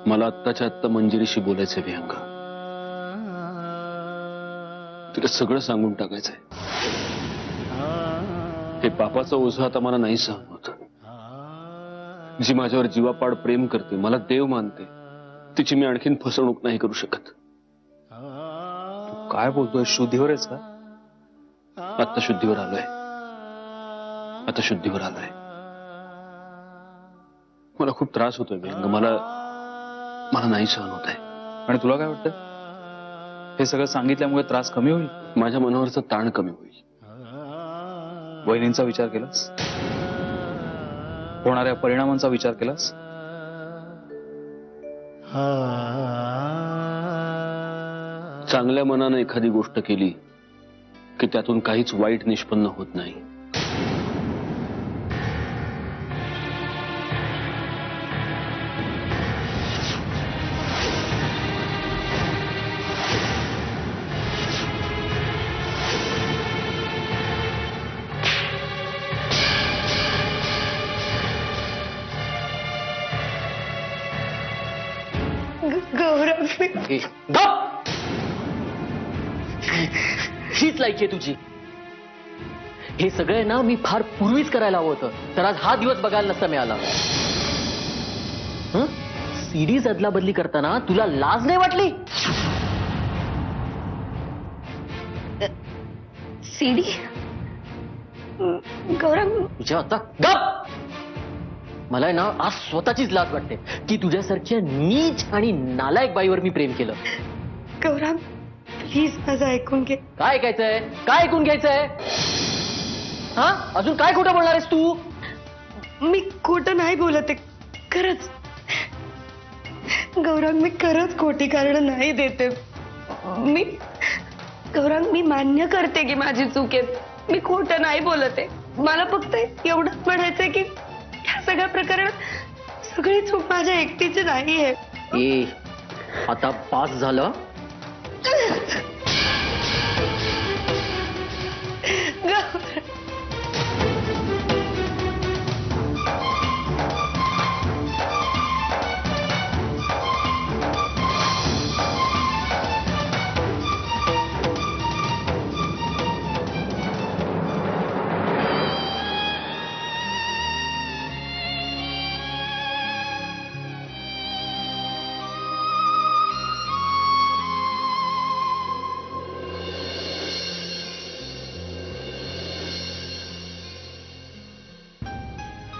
मला आत्ताच्या आत्ता मंजिरीशी बोलायचंय विहंगा. तिला सगळं सांगून टाकायचंय. हे पापाचं ओझं आता मला नाही सहन होत. जी माझ्यावर जीवापाड प्रेम करते, मला देव मानते, तिची मी आणखीन फसवणूक नाही करू शकत. तू काय बोलतोय? शुद्धीवर आहेस का? आता शुद्धीवर आलोय. आता शुद्धीवर आलोय. मला खूप त्रास होतोय विहंग. मला नाही सहन होत आहे. आणि तुला काय वाटतं, हे सगळं सांगितल्यामुळे त्रास कमी होईल? माझ्या मनावरचा ताण कमी होईल. वहिनींचा विचार केलास? होणाऱ्या परिणामांचा विचार केलास? चांगल्या मनानं एखादी गोष्ट केली की त्यातून काहीच वाईट निष्पन्न होत नाही. गौरव, हीच लायकी आहे तुझी. हे सगळे ना मी फार पूर्वीच करायला हवं होतं, तर आज हा दिवस बघायला नसता मिळाला. सीडीज अदला बदली करताना तुला लाज नाही वाटली? सीडी गौरव, तुझ्या आता गप. मला आहे ना आज स्वतःचीच लाज वाटते की तुझ्यासारख्या नीच आणि नालायक बाईवर मी प्रेम केलं. गौरव प्लीज माझं ऐकून घे. काय ऐकायचंय? काय ऐकून घ्यायचंय? हा, अजून काय खोटं बोलणार आहेस तू? मी खोटं नाही बोलत आहे, खरंच. गौरव मी खरंच खोटी कारण नाही देते. गौरव मी मान्य करते की माझी चूक आहे. मी खोटं नाही बोलत आहे. मला फक्त एवढंच म्हणायचंय की ह्या सगळ्या प्रकरणात सगळी चूक माझ्या एकटीची नाही आहे. ए, आता पास झालं.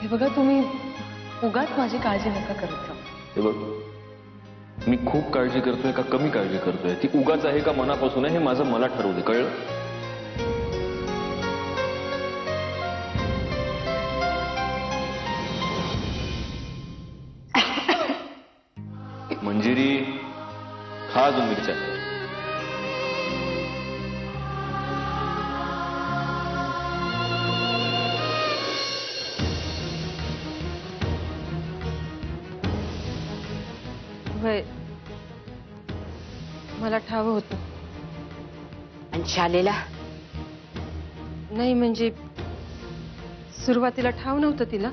हे बघा, तुम्ही उगाच माझी काळजी नका करत जाऊ. हे बघ, मी खूप काळजी करतोय का कमी काळजी करतोय, ती उगाच आहे का मनापासून आहे, हे माझं मला ठरवू दे. कळलं? मंजिरी, हा अजून विचार कर. होय, मला ठाव होतं. आणि शालेला नाही, म्हणजे सुरुवातीला ठाव नव्हतं तिला,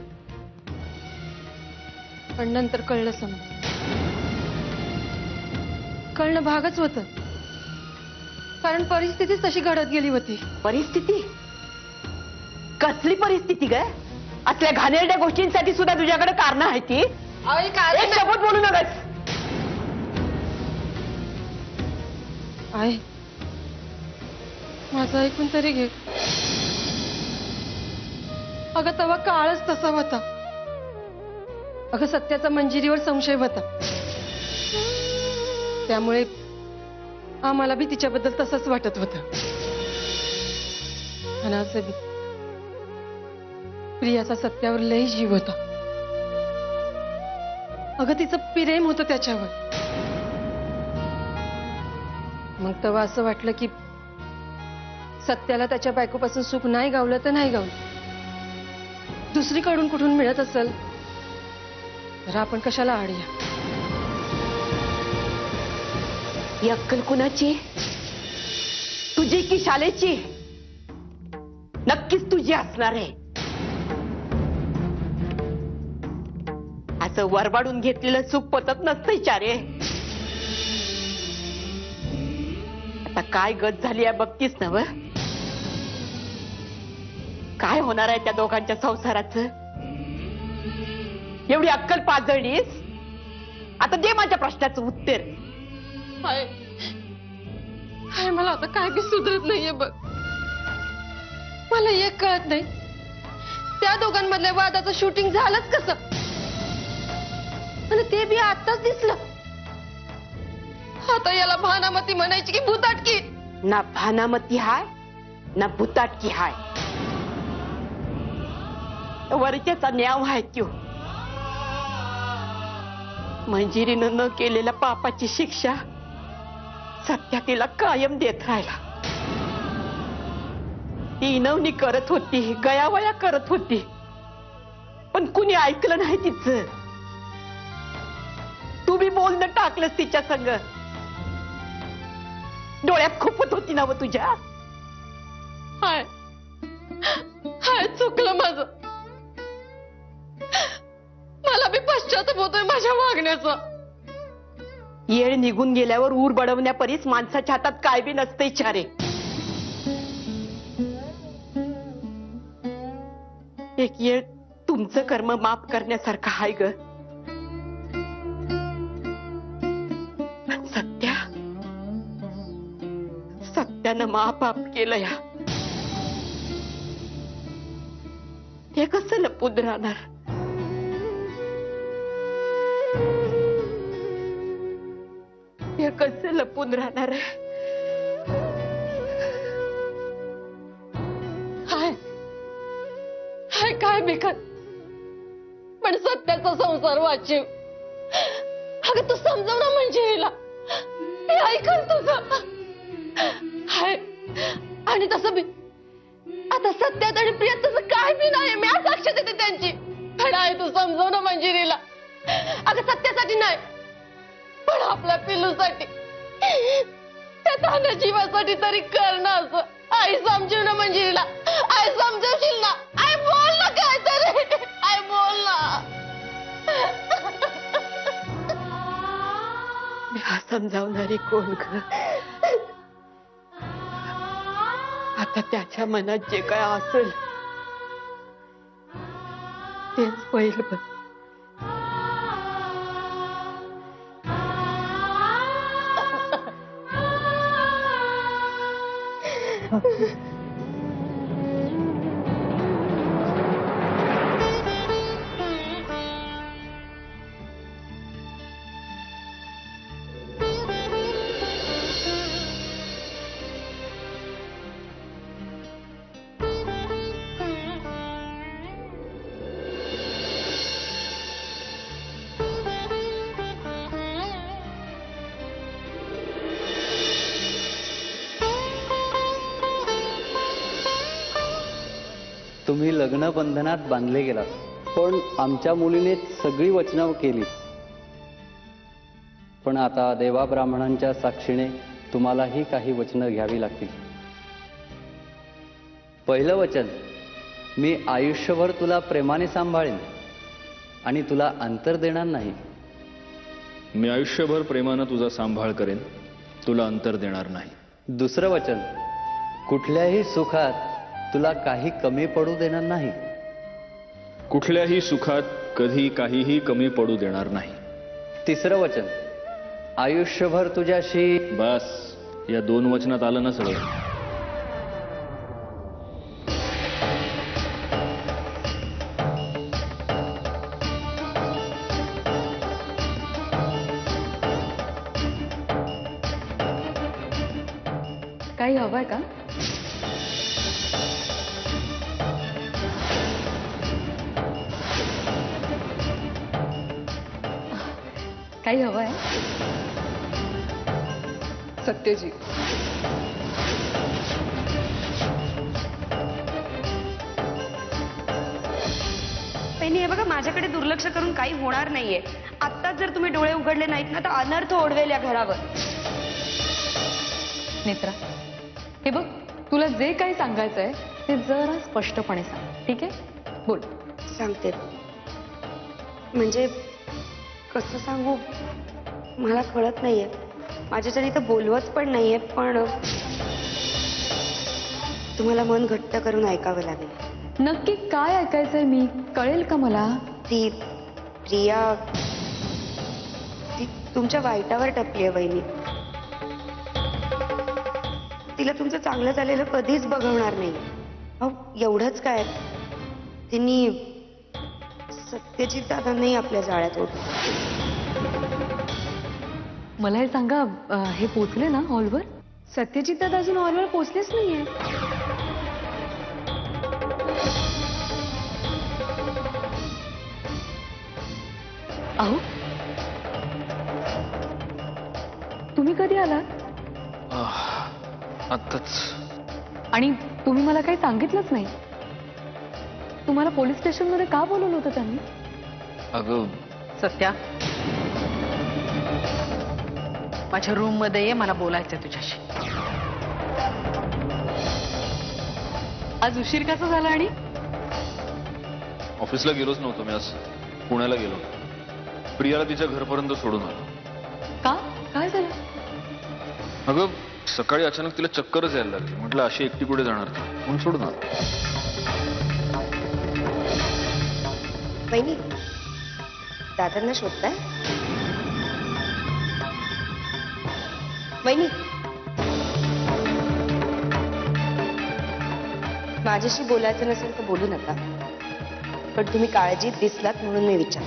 पण नंतर कळलं. कळणं भागच होतं, कारण परिस्थितीच तशी घडत गेली होती. परिस्थिती? कसली परिस्थिती ग? असल्या घाणेरड्या गोष्टींसाठी सुद्धा तुझ्याकडे कारणं आहेत ती? एक शब्द बोलू नकस. आहे, माझं ऐकून तरी घे. अगं तेव्हा काळच तसा होता. अगं सत्याचा मंजिरीवर संशय होता, त्यामुळे आम्हाला बी तिच्याबद्दल तसंच वाटत होतं. आणि असं बी प्रियाचा सत्यावर लय जीव होता. अगं तिचं प्रेम होतं त्याच्यावर. मग तेव्हा असं वाटलं की सत्याला त्याच्या बायकोपासून सुख नाही गावलं तर नाही गावलं, दुसरीकडून कुठून मिळत असेल तर आपण कशाला आडूया. ही अक्कल कुणाची? तुझी की शालेची? नक्कीच तुझी असणार आहे. असं वरबाडून घेतलेलं सुख पचत नसतंय चारे. आता काय गत झाली आहे बघतीस ना व. काय होणार आहे त्या दोघांच्या संसाराचं. एवढी अक्कल पाजळलीस. आता दे माझ्या प्रश्नाचं उत्तर. हाय हाय, मला आता काय बी सुधरत नाहीये बघ. मला एक कळत नाही, त्या दोघांमधल्या वादाचं शूटिंग झालंच कसं, आणि ते बी आताच दिसलं. आता याला भानामती म्हणायची की भूताटकी. ना भानामती हाय ना भूताटकी हाय. वरच्याचा न्याव आहे त्यो. मंजिरीनं न केलेल्या पापाची शिक्षा सत्या तिला कायम देत राहिला. ती इनवणी करत होती, गयावया करत होती, पण कुणी ऐकलं नाही तिचं. तू बी बोलणं टाकलंस तिच्या संग. डोळ्यात खुपत होती ना व तुझ्या. हाय हाय, चुकलं माझं. मला बी पश्चाताप होतोय माझ्या वागण्याचा. येळ निघून गेल्यावर ऊर बडवण्यापरीस माणसाच्या हातात काय बी नसते चारे. एक येळ तुमचं कर्म माफ करण्यासारखं हाय ग. सत्यानं महापाप केलं या. ते कसं लपून राहणार. ते कसं लपून राहणार आहे. हाय हाय, काय बिकट, पण सत्याचा संसार वाचीव. अगं तू समजव ना म्हणजे हिला. हे ऐकल तुझं. हाय, आणि तसं बी आता सत्यात आणि प्रियात तसं काय बी नाही. मी साक्ष देते त्यांची. पण आहे तू समजव ना मंजिरीला. अगं सत्यासाठी नाही, पण आपल्या पिल्लूसाठी, त्या तान्या जीवासाठी तरी कर ना असं. आई समजू ना मंजिरीला. आई समजवशील ना. आई बोल ना काय तरी. आई बोल ना. मी समजावणारी कोण ग. आता त्याच्या मनात जे काय असेल तेच होईल बघ. तुम्ही लग्न बंधनात बांधले गेलात, पण आमच्या मुलीने सगळी वचनं केली. पण आता देवा ब्राह्मणांच्या साक्षीने तुम्हालाही काही वचनं घ्यावी लागतील. पहिलं वचन, मी आयुष्यभर तुला प्रेमाने सांभाळेन आणि तुला अंतर देणार नाही. मी आयुष्यभर प्रेमानं तुझा सांभाळ करेन, तुला अंतर देणार नाही. दुसरं वचन, कुठल्याही सुखात तुला काही कमी पडू देणार नाही. कुठल्याही सुखात कधी काहीही कमी पडू देणार नाही. तिसरं वचन, आयुष्यभर तुझ्याशी. बस, या 2 वचनात आलं ना सगळं. काही हवंय का? काही हवंय? सत्यजी, त्यांनी हे बघा, माझ्याकडे दुर्लक्ष करून काही होणार नाहीये. आत्ताच जर तुम्ही डोळे उघडले नाहीत ना तर अनर्थ ओढवेल या घरावर. नेत्रा, हे बघ, तुला जे काही सांगायचंय ते जरा स्पष्टपणे सांग, ठीक आहे? बोल. सांगते. म्हणजे कसं सांगू मला कळत नाहीये. माझ्याच्याने तर बोलवत पण नाहीये, पण तुम्हाला मन घट्ट करून ऐकावं लागेल. नक्की काय ऐकायचंय मी, कळेल का मला? ती प्रिया ती तुमच्या वाईटावर टपली आहे वहिनी. तिला तुमचं चांगलं झालेलं कधीच बघवणार नाही. अहो एवढंच काय, तिने सत्यजित दादांनाही आपल्या जाळ्यात ओढलं. मला हे सांगा, हे पोचले ना हॉलवर? सत्यजित दादा अजून हॉलवर पोचलेच नाहीये. अहो तुम्ही कधी आलात? आत्ताच. आणि तुम्ही मला काही सांगितलंच नाही. तुम्हाला पोलीस स्टेशन मध्ये का बोलवलं होतं त्यांनी? अगं सत्या, माझ्या रूम मध्ये ये, मला बोलायचंय तुझ्याशी. आज उशीर कसा झाला? आणि ऑफिसला गेलोच नव्हतो मी आज. पुण्याला गेलो. प्रियाला तिच्या घरपर्यंत सोडून आलो. का? काय झालं? अगं सकाळी अचानक तिला चक्करच यायला लागली. म्हटलं अशी एकटी कुठे जाणार ती, म्हणून सोडून आलो. वहिनी दादांना शोधताय? वहिनी माझ्याशी बोलायचं नसेल तर बोलू नका, पण तुम्ही काळजीत दिसलात म्हणून मी विचार.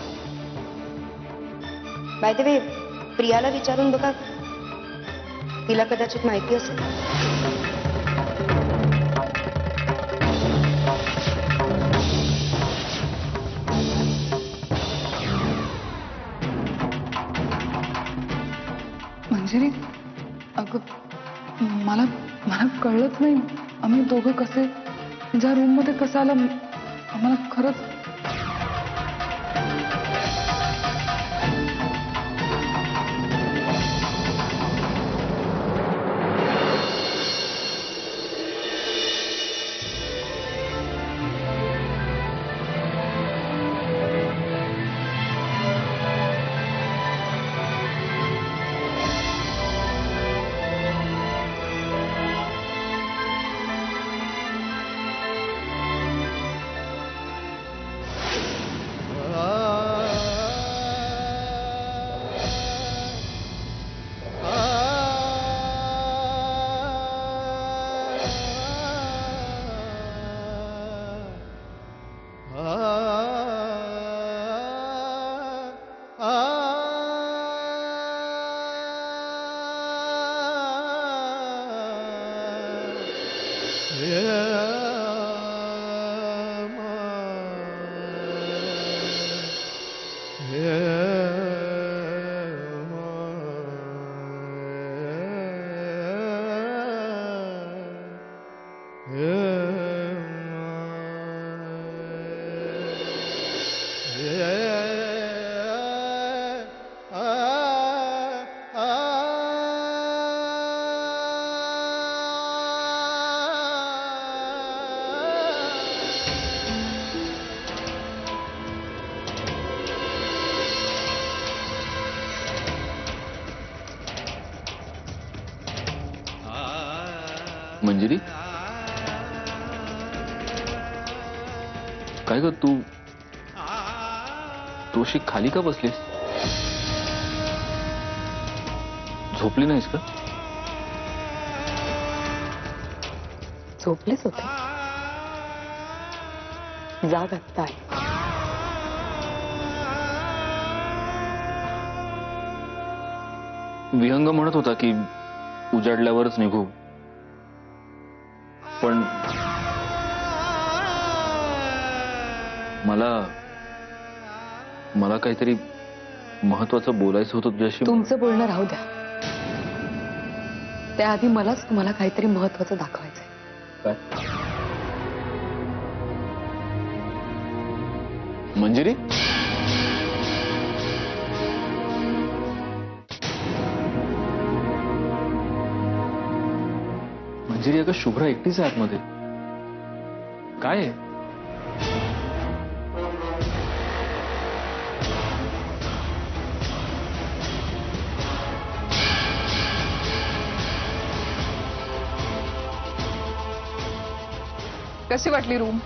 बाय द वे प्रियाला विचारून बघा, तिला कदाचित माहिती असेल. मंजिरी, अगं मला कळलंच नाही आम्ही दोघं कसे ज्या रूम मध्ये कसं आलं. आम्हाला खरंच मंजिरी, काय ग तू अशी खाली का बसलीस? झोपली नाहीस का? झोपलेच होते. जाग आत्ता आहे. विहंग म्हणत होता की उजाडल्यावरच निघू, पण मला काहीतरी महत्वाचं बोलायचं होतं तुझ्याशी. तुमचं बोलणं राहू द्या. त्याआधी मलाच तुम्हाला काहीतरी महत्वाचं दाखवायचंय. काय? मंजिरी, मंजिरी अगं शुभ्रा एकटीच आहे आतमध्ये. काय आहे? कशी वाटली रूम?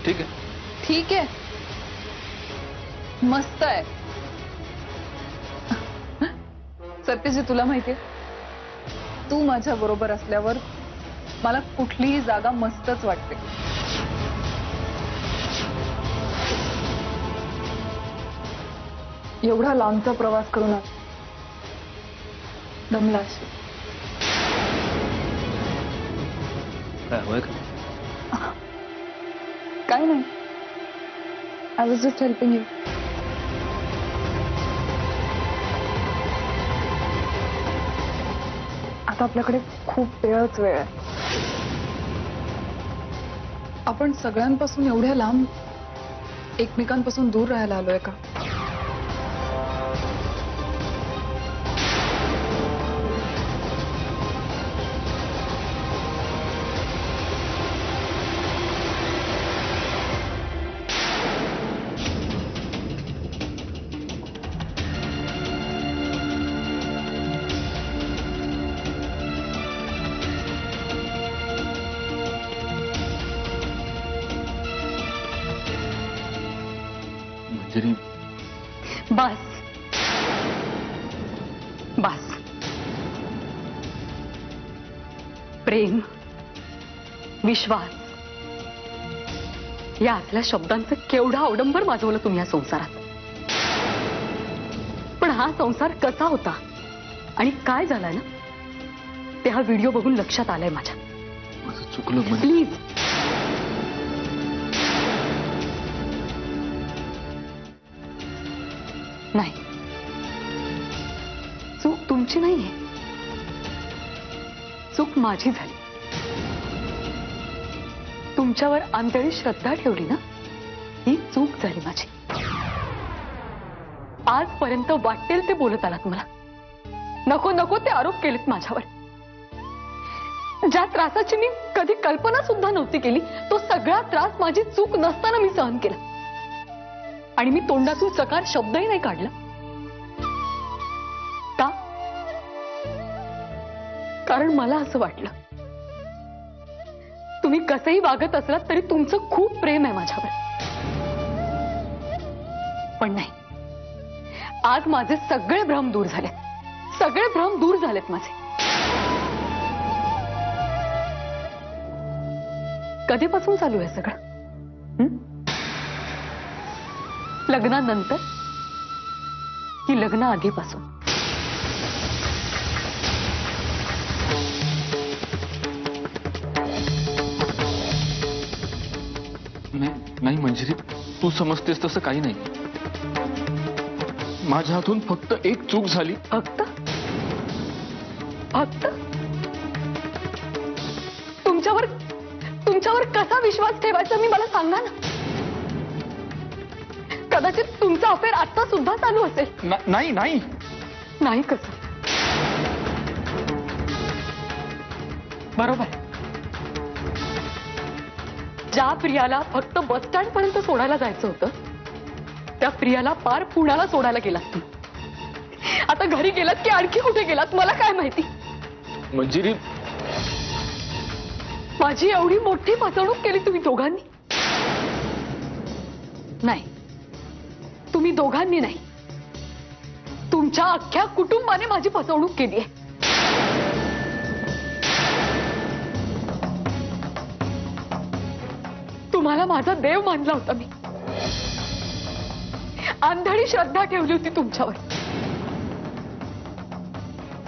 ठीक आहे. ठीक आहे, मस्त आहे. सत्यजी, तुला माहितीये, तू माझ्या बरोबर असल्यावर मला कुठलीही जागा मस्तच वाटते. एवढा लांबचा प्रवास करून दमला असेल. काय हवंय का? काय नाही, I was just helping you. आता आपल्याकडे खूप वेळ आहे. आपण सगळ्यांपासून एवढ्या लांब एकमेकांपासून दूर राहायला आलोय का? मंजिरी, बस बस. प्रेम, विश्वास या असल्या शब्दांचं केवढं अवडंबर माजवलं तुम्ही या संसारात. पण हा संसार कसा होता आणि काय झालाय ना, ते हा व्हिडिओ बघून लक्षात आलंय माझ्या. माझं चुकलं म्हणजे. प्लीज नाही, चूक तुमची नाहीये, चूक माझी झाली. तुमच्यावर आंधळी श्रद्धा ठेवली ना, ही चूक झाली माझी. आजपर्यंत वाटेल ते बोलत आलात मला, नको नको ते आरोप केलेत माझ्यावर. ज्या त्रासाची मी कधी कल्पना सुद्धा नव्हती केली, तो सगळा त्रास माझी चूक नसताना मी सहन केला. आणि मी तोंडातून चकार शब्दही नाही काढला. का? कारण मला असं वाटलं, तुम्ही कसंही वागत असलात तरी तुमचं खूप प्रेम आहे माझ्यावर. पण नाही, आज माझे सगळे भ्रम दूर झाले, सगळे भ्रम दूर झालेत माझे. कधीपासून चालू आहे सगळं? लग्नानंतर की लग्न आधीपासून? नाही मंजिरी, तू समजतेस तसं काही नाही. माझ्या हातून फक्त एक चूक झाली. फक्त फक्त तुमच्यावर कसा विश्वास ठेवायचा मी मला सांगा ना. कदाचित तुमचा अफेअर आता सुद्धा चालू असेल. नाही नाही नाही कसं? बरोबर. ज्या प्रियाला फक्त बस स्टँड पर्यंत सोडायला जायचं होतं, त्या प्रियाला पार पुण्याला सोडायला गेलात तुम्ही. आता घरी गेलात की आणखी कुठे गेलात मला काय माहिती. मंजिरी, माझी एवढी मोठी फसवणूक केली तुम्ही दोघांनी. नाही, तुम्ही दोघांनी नाही, तुमच्या अख्ख्या कुटुंबाने माझी फसवणूक केली आहे. तुम्हाला माझा देव मानला होता मी, आंधळी श्रद्धा ठेवली होती तुमच्यावर.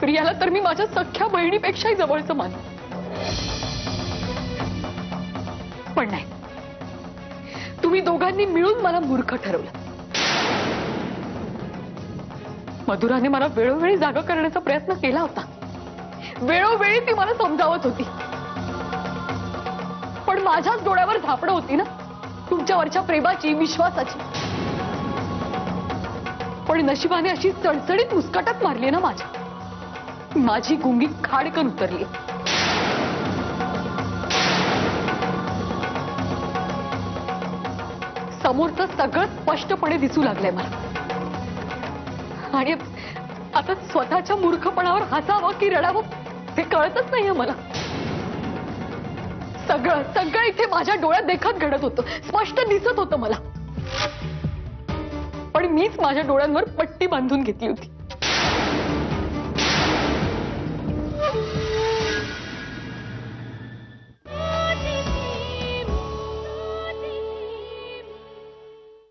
प्रियाला तर मी माझ्या सख्ख्या बहिणीपेक्षाही जवळचं मानलं. पण नाही, तुम्ही दोघांनी मिळून मला मूर्ख ठरवलं. मधुराने मला वेळोवेळी जागा करण्याचा प्रयत्न केला होता, वेळोवेळी ती मला समजावत होती. पण माझ्याच डोळ्यावर झापडं होती ना तुमच्यावरच्या प्रेमाची, विश्वासाची. पण नशिबाने अशी चणचणीत मुस्काटात मारली ना माझी गुंगी खाडकन उतरली. समोरचं सगळं स्पष्टपणे दिसू लागलंय मला. आणि आता स्वतःच्या मूर्खपणावर हसावं की रडावं हे कळतच नाहीये मला. सगळं सगळं इथे माझ्या डोळ्यात देखत घडत होतं, स्पष्ट दिसत होतं मला. पण मीच माझ्या डोळ्यांवर पट्टी बांधून घेतली होती.